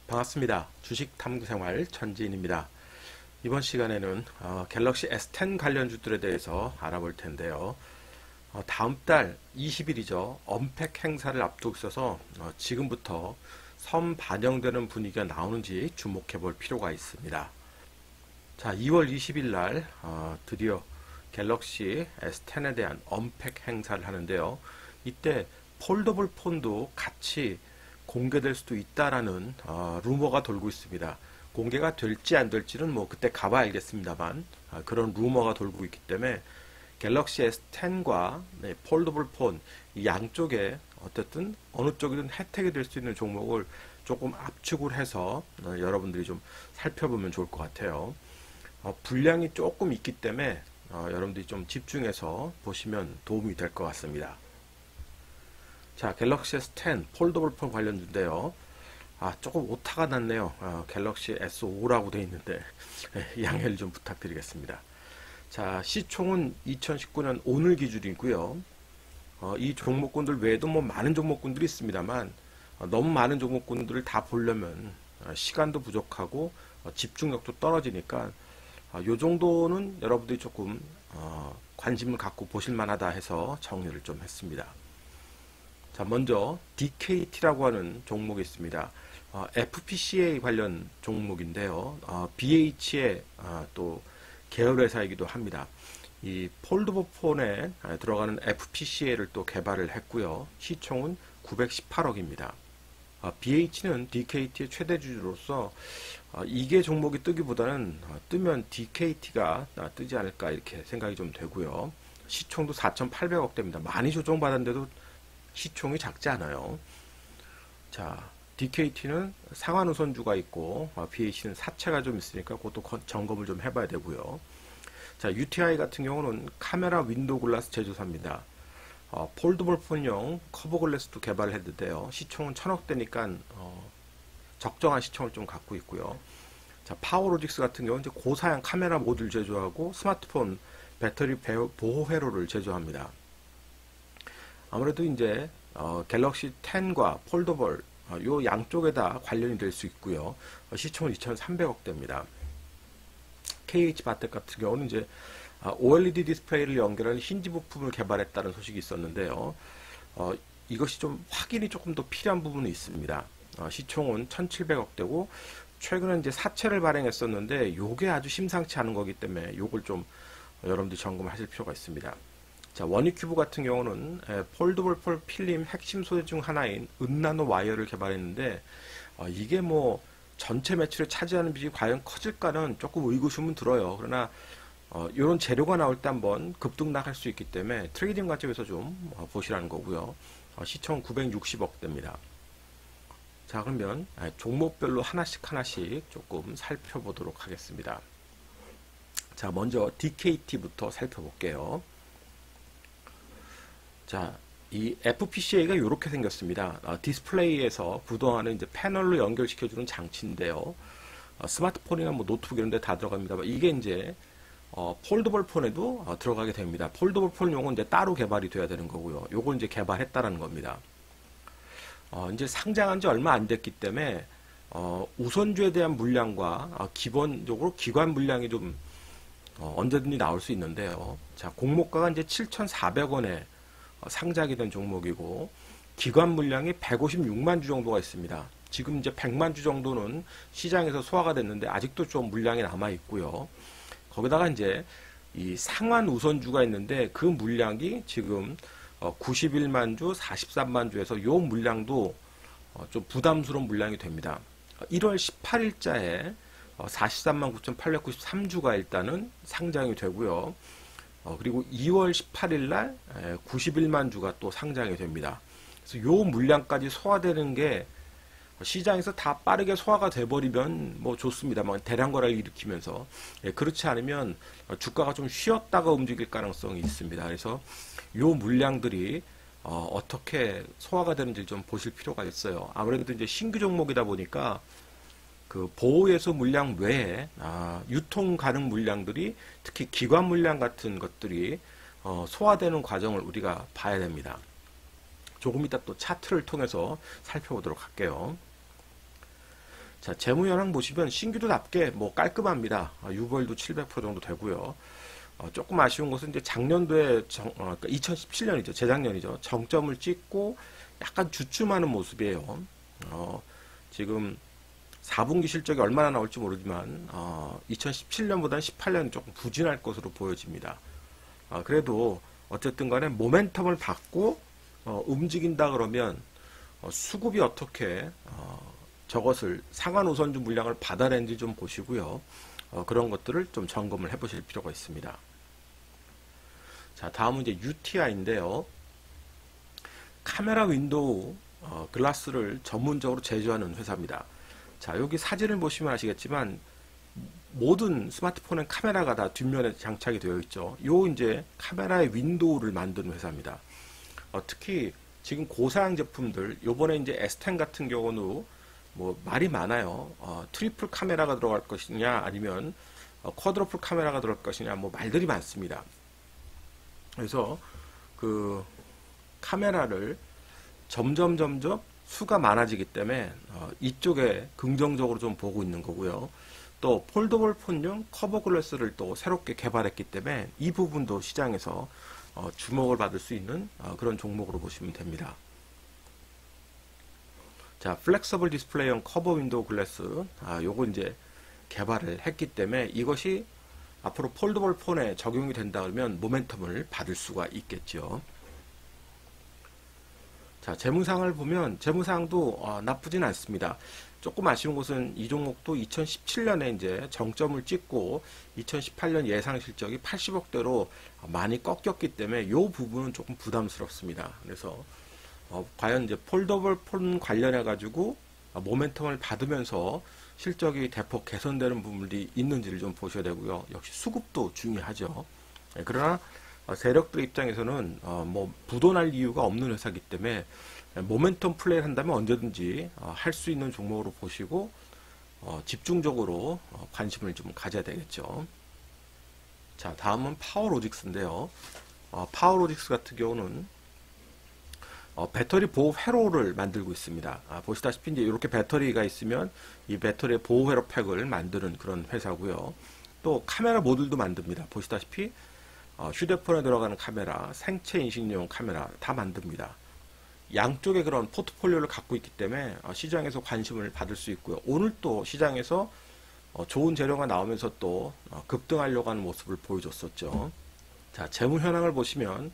반갑습니다. 주식 탐구생활 천지인입니다. 이번 시간에는 갤럭시 S10 관련주들에 대해서 알아볼 텐데요. 다음 달 20일이죠. 언팩 행사를 앞두고 있어서 지금부터 선반영되는 분위기가 나오는지 주목해 볼 필요가 있습니다. 자, 2월 20일 날 드디어 갤럭시 S10에 대한 언팩 행사를 하는데요. 이때 폴더블 폰도 같이 공개될 수도 있다라는 루머가 돌고 있습니다. 공개가 될지 안 될지는 뭐 그때 가봐야 알겠습니다만 그런 루머가 돌고 있기 때문에 갤럭시 S10과 폴더블 폰 이 양쪽에 어쨌든 어느 쪽이든 혜택이 될 수 있는 종목을 조금 압축을 해서 여러분들이 좀 살펴보면 좋을 것 같아요. 분량이 조금 있기 때문에 여러분들이 좀 집중해서 보시면 도움이 될 것 같습니다. 자, 갤럭시 S10 폴더블 폰 관련주인데요. 조금 오타가 났네요. 갤럭시 S5라고 되어 있는데 양해를 좀 부탁드리겠습니다. 자, 시총은 2019년 오늘 기준이고요. 이 종목군들 외에도 뭐 많은 종목군들이 있습니다만 너무 많은 종목군들을 다 보려면 시간도 부족하고 집중력도 떨어지니까 요 정도는 여러분들이 조금 관심을 갖고 보실 만하다 해서 정리를 좀 했습니다. 자, 먼저 DKT라고 하는 종목이 있습니다. FPCA 관련 종목인데요. BH의 또 계열회사이기도 합니다. 이 폴더블 폰에 들어가는 FPCA를 또 개발을 했고요. 시총은 918억입니다. BH는 DKT의 최대 주주로서 이게 종목이 뜨기보다는 뜨면 DKT가 뜨지 않을까 이렇게 생각이 좀 되고요. 시총도 4,800억대입니다. 많이 조정받았는데도 시총이 작지 않아요. 자, DKT는 상한 우선주가 있고 BH는 사채가 좀 있으니까 그것도 점검을 좀 해봐야 되고요. 자, UTI 같은 경우는 카메라 윈도우 글라스 제조사입니다. 폴더블 폰용 커버 글라스도 개발을 했는데요. 시총은 1,000억대니까 적정한 시총을 좀 갖고 있고요. 자, 파워로직스 같은 경우는 이제 고사양 카메라 모듈 제조하고 스마트폰 배터리 보호 회로를 제조합니다. 아무래도 이제 갤럭시 10과 폴더블 요 양쪽에다 관련이 될 수 있고요. 시총은 2,300억대입니다. KH바텍 같은 경우는 이제 OLED 디스플레이를 연결하는 힌지 부품을 개발했다는 소식이 있었는데요. 이것이 좀 확인이 조금 더 필요한 부분이 있습니다. 시총은 1,700억대고 최근에 이제 사채를 발행했었는데 요게 아주 심상치 않은 거기 때문에 요걸 좀 여러분들 점검하실 필요가 있습니다. 자, 원익큐브 같은 경우는 폴더블 폰 필름 핵심 소재 중 하나인 은나노 와이어를 개발했는데 이게 뭐 전체 매출에 차지하는 비중이 과연 커질까는 조금 의구심은 들어요. 그러나 이런 재료가 나올 때 한번 급등락할 수 있기 때문에 트레이딩 관점에서 좀 보시라는 거고요. 시총 960억대입니다. 자, 그러면 종목별로 하나씩 조금 살펴보도록 하겠습니다. 자, 먼저 DKT부터 살펴볼게요. 자, 이 FPCA가 이렇게 생겼습니다. 디스플레이에서 부동하는 이제 패널로 연결시켜주는 장치인데요. 스마트폰이나 뭐 노트북 이런 데 다 들어갑니다. 이게 이제 폴더블 폰에도 들어가게 됩니다. 폴더블 폰용은 이제 따로 개발이 돼야 되는 거고요. 요걸 이제 개발했다라는 겁니다. 이제 상장한 지 얼마 안 됐기 때문에 우선주에 대한 물량과 기본적으로 기관 물량이 좀 언제든지 나올 수 있는데요. 자, 공모가가 이제 7,400원에 상장이 된 종목이고 기관 물량이 156만 주 정도가 있습니다. 지금 이제 100만 주 정도는 시장에서 소화가 됐는데 아직도 좀 물량이 남아 있고요. 거기다가 이제 이 상한 우선주가 있는데 그 물량이 지금 91만 주, 43만 주에서 요 물량도 좀 부담스러운 물량이 됩니다. 1월 18일자에 43만 9,893주가 일단은 상장이 되고요. 그리고 2월 18일 날 91만 주가 또 상장이 됩니다. 그래서 요 물량까지 소화되는 게 시장에서 다 빠르게 소화가 돼버리면 뭐 좋습니다만 대량 거래를 일으키면서 그렇지 않으면 주가가 좀 쉬었다가 움직일 가능성이 있습니다. 그래서 요 물량들이 어떻게 소화가 되는지 좀 보실 필요가 있어요. 아무래도 이제 신규 종목이다 보니까 그 보호예수 물량 외에 유통 가능 물량들이 특히 기관 물량 같은 것들이 소화되는 과정을 우리가 봐야 됩니다. 조금 이따 또 차트를 통해서 살펴보도록 할게요. 자, 재무 현황 보시면 신규도답게 뭐 깔끔합니다. 유보율도 700% 정도 되고요. 조금 아쉬운 것은 이제 작년도에 그러니까 2017년이죠. 재작년이죠. 정점을 찍고 약간 주춤하는 모습이에요. 지금 4분기 실적이 얼마나 나올지 모르지만 2017년보다는 18년 조금 부진할 것으로 보여집니다. 그래도 어쨌든 간에 모멘텀을 받고 움직인다 그러면 수급이 어떻게 저것을 상한 우선주 물량을 받아낸지 좀 보시고요. 그런 것들을 좀 점검을 해 보실 필요가 있습니다. 자, 다음은 이제 UTI인데요. 카메라 윈도우 글라스를 전문적으로 제조하는 회사입니다. 자, 여기 사진을 보시면 아시겠지만 모든 스마트폰의 카메라가 다 뒷면에 장착이 되어 있죠. 요 이제 카메라의 윈도우를 만드는 회사입니다. 특히 지금 고사양 제품들, 요번에 이제 S10 같은 경우는 뭐 말이 많아요. 트리플 카메라가 들어갈 것이냐, 아니면 쿼드러플 카메라가 들어갈 것이냐, 뭐 말들이 많습니다. 그래서 그 카메라를 점점 수가 많아지기 때문에 이쪽에 긍정적으로 좀 보고 있는 거고요. 또 폴더블 폰용 커버 글래스를 또 새롭게 개발했기 때문에 이 부분도 시장에서 주목을 받을 수 있는 그런 종목으로 보시면 됩니다. 자, 플렉서블 디스플레이용 커버 윈도우 글래스, 요거 이제 개발을 했기 때문에 이것이 앞으로 폴더블 폰에 적용이 된다 그러면 모멘텀을 받을 수가 있겠죠. 자, 재무상을 보면 재무상도 나쁘진 않습니다. 조금 아쉬운 것은 이 종목도 2017년에 이제 정점을 찍고 2018년 예상 실적이 80억대로 많이 꺾였기 때문에 이 부분은 조금 부담스럽습니다. 그래서 과연 이제 폴더블 폰 관련해 가지고 모멘텀을 받으면서 실적이 대폭 개선되는 부분들이 있는지를 좀 보셔야 되고요. 역시 수급도 중요하죠. 그러나 세력들 입장에서는 뭐 부도날 이유가 없는 회사이기 때문에 모멘텀 플레이를 한다면 언제든지 할 수 있는 종목으로 보시고 집중적으로 관심을 좀 가져야 되겠죠. 자, 다음은 파워로직스인데요. 파워로직스 같은 경우는 배터리 보호 회로를 만들고 있습니다. 보시다시피 이제 이렇게 배터리가 있으면 이 배터리의 보호 회로 팩을 만드는 그런 회사고요. 또 카메라 모듈도 만듭니다. 보시다시피 휴대폰에 들어가는 카메라, 생체 인식용 카메라 다 만듭니다. 양쪽에 그런 포트폴리오를 갖고 있기 때문에 시장에서 관심을 받을 수 있고요. 오늘 또 시장에서 좋은 재료가 나오면서 또 급등하려고 하는 모습을 보여줬었죠. 자, 재무 현황을 보시면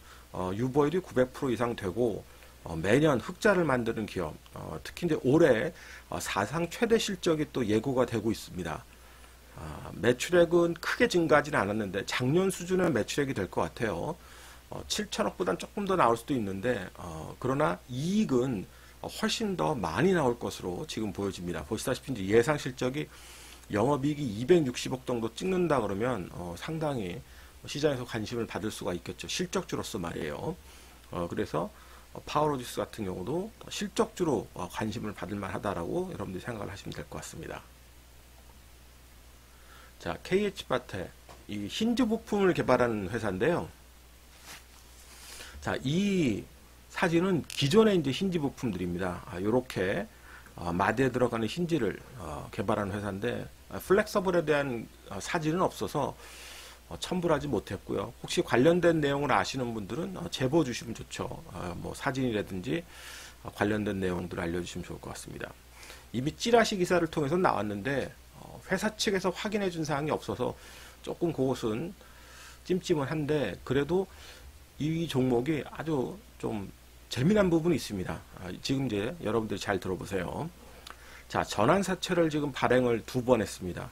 유보율이 900% 이상 되고 매년 흑자를 만드는 기업, 특히 이제 올해 사상 최대 실적이 또 예고가 되고 있습니다. 매출액은 크게 증가하지는 않았는데 작년 수준의 매출액이 될 것 같아요. 7천억보단 조금 더 나올 수도 있는데 그러나 이익은 훨씬 더 많이 나올 것으로 지금 보여집니다. 보시다시피 이제 예상 실적이 영업이익이 260억 정도 찍는다 그러면 상당히 시장에서 관심을 받을 수가 있겠죠. 실적주로서 말이에요. 그래서 파워로직스 같은 경우도 실적주로 관심을 받을 만하다라고 여러분들이 생각을 하시면 될 것 같습니다. 자, KH바테, 이 힌지 부품을 개발하는 회사인데요. 자, 이 사진은 기존의 이제 힌지 부품들입니다. 요렇게 마디에 들어가는 힌지를 개발하는 회사인데 플렉서블에 대한 사진은 없어서 첨부하지 못했고요. 혹시 관련된 내용을 아시는 분들은 제보 주시면 좋죠. 뭐 사진이라든지 관련된 내용들을 알려주시면 좋을 것 같습니다. 이미 찌라시 기사를 통해서 나왔는데 회사 측에서 확인해 준 사항이 없어서 조금 그것은 찜찜은 한데 그래도 이 종목이 아주 좀 재미난 부분이 있습니다. 지금 이제 여러분들이 잘 들어보세요. 자, 전환사채를 지금 발행을 2번 했습니다.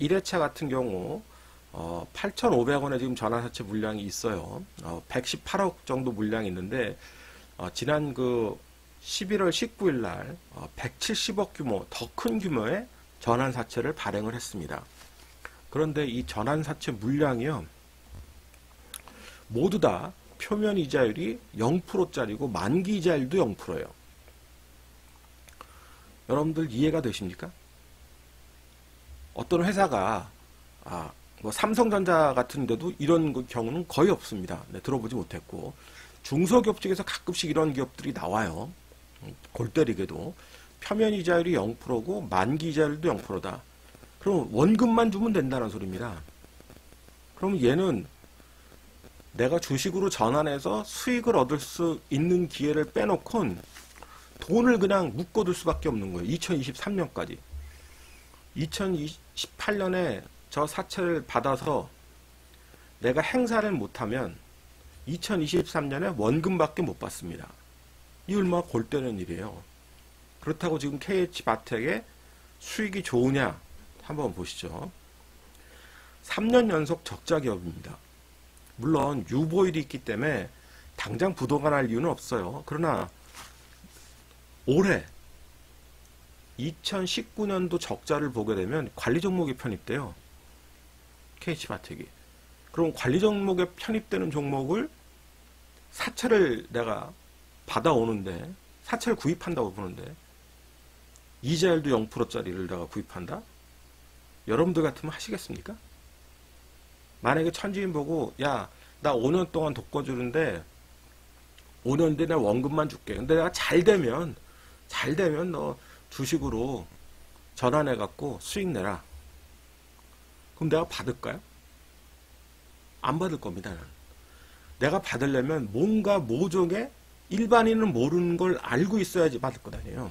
1회차 같은 경우 8,500원에 지금 전환사채 물량이 있어요. 118억 정도 물량이 있는데 지난 그 11월 19일 날 170억 규모, 더 큰 규모의 전환사채를 발행을 했습니다. 그런데 이 전환사채 물량이요, 모두 다 표면 이자율이 0%짜리고 만기 이자율도 0%예요. 여러분들 이해가 되십니까? 어떤 회사가 뭐 삼성전자 같은 데도 이런 경우는 거의 없습니다. 네, 들어보지 못했고 중소기업 쪽에서 가끔씩 이런 기업들이 나와요. 골 때리게도. 표면 이자율이 0%고 만기 이자율도 0%다. 그럼 원금만 주면 된다는 소리입니다. 그럼 얘는 내가 주식으로 전환해서 수익을 얻을 수 있는 기회를 빼놓곤 돈을 그냥 묶어둘 수밖에 없는 거예요. 2023년까지. 2018년에 저 사채를 받아서 내가 행사를 못하면 2023년에 원금밖에 못 받습니다. 이 얼마나 골 때리는 일이에요. 그렇다고 지금 KH바텍의 수익이 좋으냐? 한번 보시죠. 3년 연속 적자 기업입니다. 물론 유보일이 있기 때문에 당장 부도가 날 이유는 없어요. 그러나 올해 2019년도 적자를 보게 되면 관리 종목이 편입돼요. KH바텍이. 그럼 관리 종목에 편입되는 종목을 사채를 내가 받아오는데, 사채를 구입한다고 보는데 이자율도 0%짜리를 내가 구입한다? 여러분들 같으면 하시겠습니까? 만약에 천지인 보고 야, 나 5년 동안 돕꿔주는데 5년 뒤에 내가 원금만 줄게. 근데 내가 잘 되면 너 주식으로 전환해갖고 수익 내라. 그럼 내가 받을까요? 안 받을 겁니다. 내가 받으려면 뭔가 모종의 일반인은 모르는 걸 알고 있어야지 받을 것 아니에요.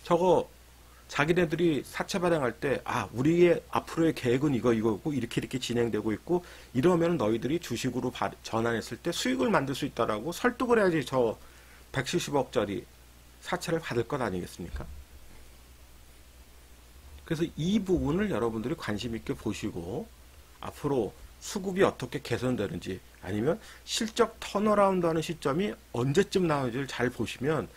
저거 자기네들이 사채 발행할 때 우리의 앞으로의 계획은 이거고 이렇게 진행되고 있고 이러면 너희들이 주식으로 전환했을 때 수익을 만들 수 있다라고 설득을 해야지 저 170억짜리 사채를 받을 것 아니겠습니까? 그래서 이 부분을 여러분들이 관심 있게 보시고 앞으로 수급이 어떻게 개선되는지 아니면 실적 턴어라운드 하는 시점이 언제쯤 나오는지를 잘 보시면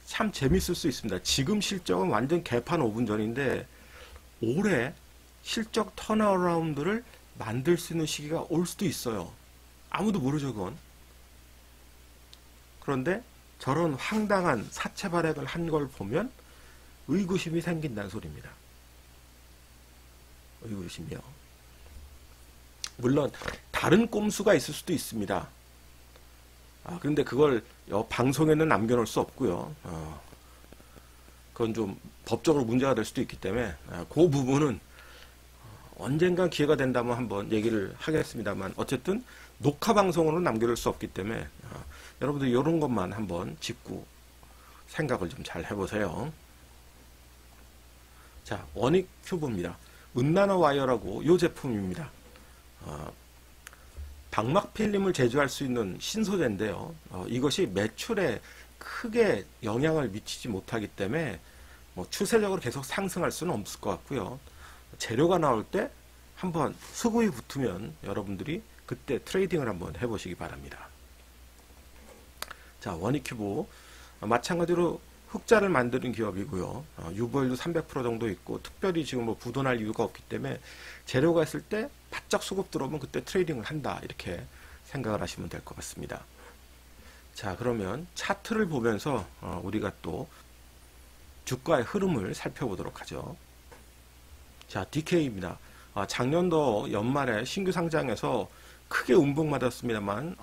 참 재밌을 수 있습니다. 지금 실적은 완전 개판 5분 전인데 올해 실적 턴어라운드를 만들 수 있는 시기가 올 수도 있어요. 아무도 모르죠, 그건. 그런데 저런 황당한 사채 발행을 한 걸 보면 의구심이 생긴다는 소리입니다. 의구심이요. 물론 다른 꼼수가 있을 수도 있습니다. 그런데 그걸 방송에는 남겨놓을 수 없고요. 그건 좀 법적으로 문제가 될 수도 있기 때문에 그 부분은 언젠가 기회가 된다면 한번 얘기를 하겠습니다만 어쨌든 녹화 방송으로 남겨둘 수 없기 때문에 여러분들 이런 것만 한번 짚고 생각을 좀 잘 해보세요. 자, 원익 큐브입니다. 은나노 와이어라고 이 제품입니다. 방막 필름을 제조할 수 있는 신소재인데요. 이것이 매출에 크게 영향을 미치지 못하기 때문에 추세적으로 계속 상승할 수는 없을 것 같고요. 재료가 나올 때 한번 수급이 붙으면 여러분들이 그때 트레이딩을 한번 해보시기 바랍니다. 자, 원익큐브 마찬가지로 흑자를 만드는 기업이고요. 유보율도 300% 정도 있고 특별히 지금 부도날 이유가 없기 때문에 재료가 있을 때 바짝 수급 들어오면 그때 트레이딩을 한다 이렇게 생각을 하시면 될 것 같습니다. 자, 그러면 차트를 보면서 우리가 또 주가의 흐름을 살펴보도록 하죠. 자, DK입니다. 작년도 연말에 신규 상장에서 크게 운봉 맞았습니다만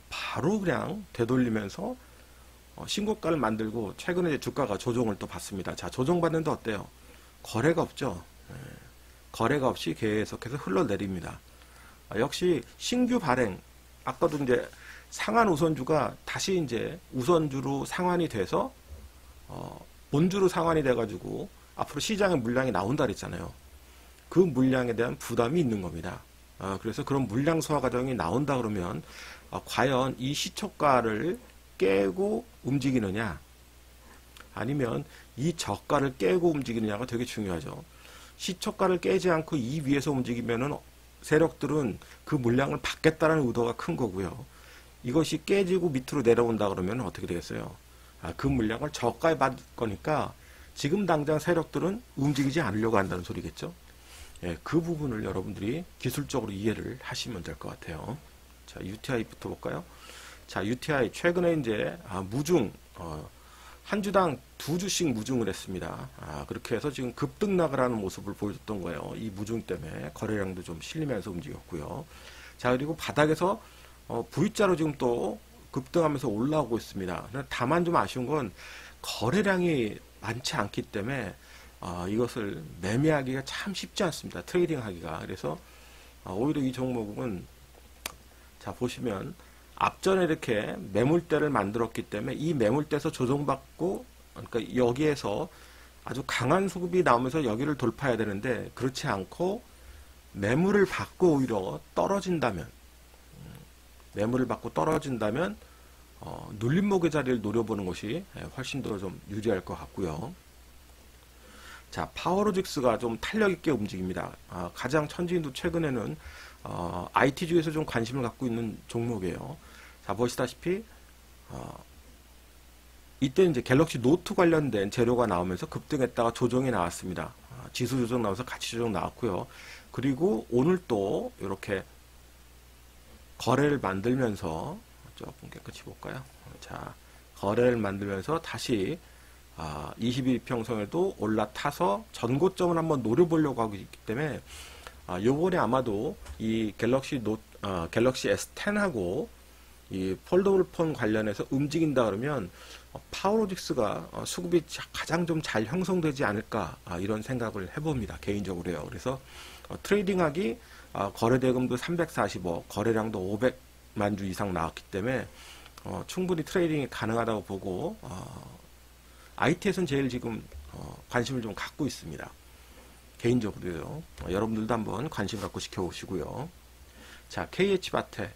바로 그냥 되돌리면서 신고가를 만들고 최근에 이제 주가가 조정을 또 받습니다. 자, 조정받는데 어때요? 거래가 없죠. 거래가 없이 계속해서 흘러내립니다. 역시 신규 발행, 아까도 이제 상한 우선주가 다시 이제 우선주로 상환이 돼서 본주로 상환이 돼가지고 앞으로 시장에 물량이 나온다 그랬잖아요. 그 물량에 대한 부담이 있는 겁니다. 그래서 그런 물량 소화 과정이 나온다 그러면 과연 이 시초가를 깨고 움직이느냐 아니면 이 저가를 깨고 움직이느냐가 되게 중요하죠. 시초가를 깨지 않고 이 위에서 움직이면은 세력들은 그 물량을 받겠다는 의도가 큰 거고요. 이것이 깨지고 밑으로 내려온다 그러면 어떻게 되겠어요? 그 물량을 저가에 받을 거니까 지금 당장 세력들은 움직이지 않으려고 한다는 소리겠죠. 예, 그 부분을 여러분들이 기술적으로 이해를 하시면 될 것 같아요. 자, UTI부터 볼까요? 자, UTI 최근에 이제 무중 한 주당 2주씩 무중을 했습니다. 그렇게 해서 지금 급등락을 하는 모습을 보여줬던 거예요. 이 무중 때문에 거래량도 좀 실리면서 움직였고요. 자, 그리고 바닥에서 V자로 지금 또 급등하면서 올라오고 있습니다. 다만 좀 아쉬운 건 거래량이 많지 않기 때문에 이것을 매매하기가 참 쉽지 않습니다. 트레이딩 하기가. 그래서 오히려 이 종목은 자 보시면 앞전에 이렇게 매물대를 만들었기 때문에 이 매물대에서 조정받고, 그러니까 여기에서 아주 강한 수급이 나오면서 여기를 돌파해야 되는데 그렇지 않고 매물을 받고 오히려 떨어진다면, 눌림목의 자리를 노려보는 것이 훨씬 더 좀 유리할 것 같고요. 자, 파워로직스가 좀 탄력 있게 움직입니다. 가장 천지인도 최근에는 IT주에서 좀 관심을 갖고 있는 종목이에요. 자, 보시다시피 이때 이제 갤럭시 노트 관련된 재료가 나오면서 급등했다가 조정이 나왔습니다. 지수 조정 나와서 가치 조정 나왔고요. 그리고 오늘 또 이렇게 거래를 만들면서 조금 깨끗이 볼까요? 자, 거래를 만들면서 다시 21평선에도 올라타서 전고점을 한번 노려보려고 하고 있기 때문에 요번에 아마도 이 갤럭시 S10하고 이 폴더블 폰 관련해서 움직인다 그러면 파워로직스가 수급이 가장 좀 잘 형성되지 않을까, 이런 생각을 해봅니다. 개인적으로요. 그래서 트레이딩하기 거래대금도 340억, 거래량도 500만 주 이상 나왔기 때문에 충분히 트레이딩이 가능하다고 보고 IT에서는 제일 지금 관심을 좀 갖고 있습니다. 개인적으로요. 여러분들도 한번 관심 갖고 지켜보시고요. 자, KH바테.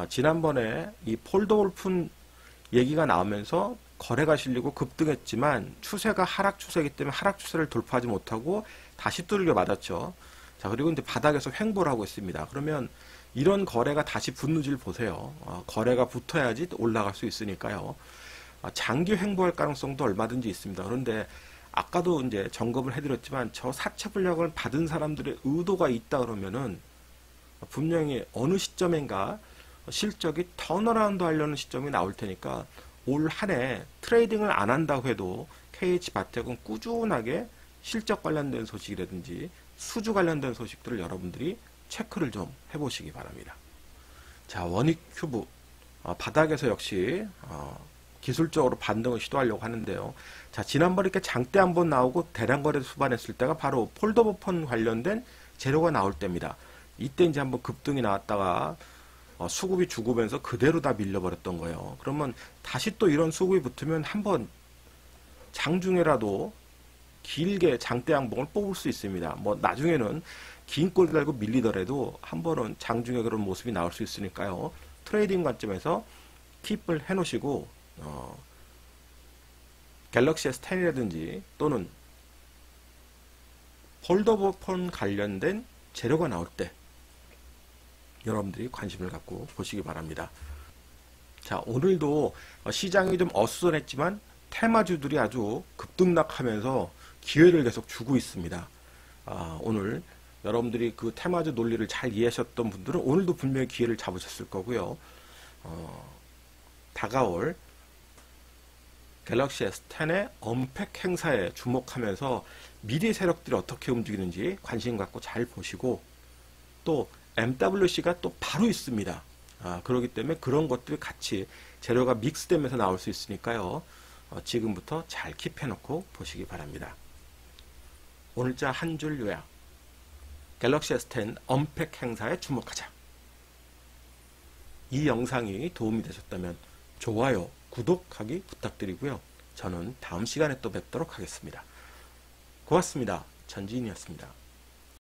지난번에 이 폴더블 폰 얘기가 나오면서 거래가 실리고 급등했지만 추세가 하락 추세이기 때문에 하락 추세를 돌파하지 못하고 다시 두들겨 맞았죠. 자, 그리고 이제 바닥에서 횡보를 하고 있습니다. 그러면 이런 거래가 다시 붙는지를 보세요. 거래가 붙어야지 올라갈 수 있으니까요. 장기 횡보할 가능성도 얼마든지 있습니다. 그런데 아까도 이제 점검을 해드렸지만 저 사채 불량을 받은 사람들의 의도가 있다 그러면은 분명히 어느 시점인가 실적이 턴어라운드 하려는 시점이 나올 테니까 올 한 해 트레이딩을 안 한다고 해도 KH바텍은 꾸준하게 실적 관련된 소식이라든지 수주 관련된 소식들을 여러분들이 체크를 좀 해보시기 바랍니다. 자, 원익큐브 바닥에서 역시 기술적으로 반등을 시도하려고 하는데요. 자, 지난번에 이렇게 장대 한번 나오고 대량 거래 수반했을 때가 바로 폴더버폰 관련된 재료가 나올 때입니다. 이때 이제 한번 급등이 나왔다가 수급이 죽으면서 그대로 다 밀려버렸던 거예요. 그러면 다시 또 이런 수급이 붙으면 한번 장중에라도 길게 장대 양봉을 뽑을 수 있습니다. 뭐 나중에는 긴 꼬리 달고 밀리더라도 한 번은 장중에 그런 모습이 나올 수 있으니까요. 트레이딩 관점에서 킵을 해놓으시고 갤럭시 S10이라든지 또는 폴더버폰 관련된 재료가 나올 때 여러분들이 관심을 갖고 보시기 바랍니다. 자, 오늘도 시장이 좀 어수선했지만 테마주들이 아주 급등락하면서 기회를 계속 주고 있습니다. 오늘 여러분들이 그 테마주 논리를 잘 이해하셨던 분들은 오늘도 분명히 기회를 잡으셨을 거고요. 다가올 갤럭시 S10의 언팩 행사에 주목하면서 미래 세력들이 어떻게 움직이는지 관심 갖고 잘 보시고, 또 MWC가 또 바로 있습니다. 그렇기 때문에 그런 것들이 같이 재료가 믹스되면서 나올 수 있으니까요. 지금부터 잘 킵해놓고 보시기 바랍니다. 오늘자 한 줄 요약. 갤럭시 S10 언팩 행사에 주목하자. 이 영상이 도움이 되셨다면 좋아요, 구독하기 부탁드리고요. 저는 다음 시간에 또 뵙도록 하겠습니다. 고맙습니다. 전지인이었습니다.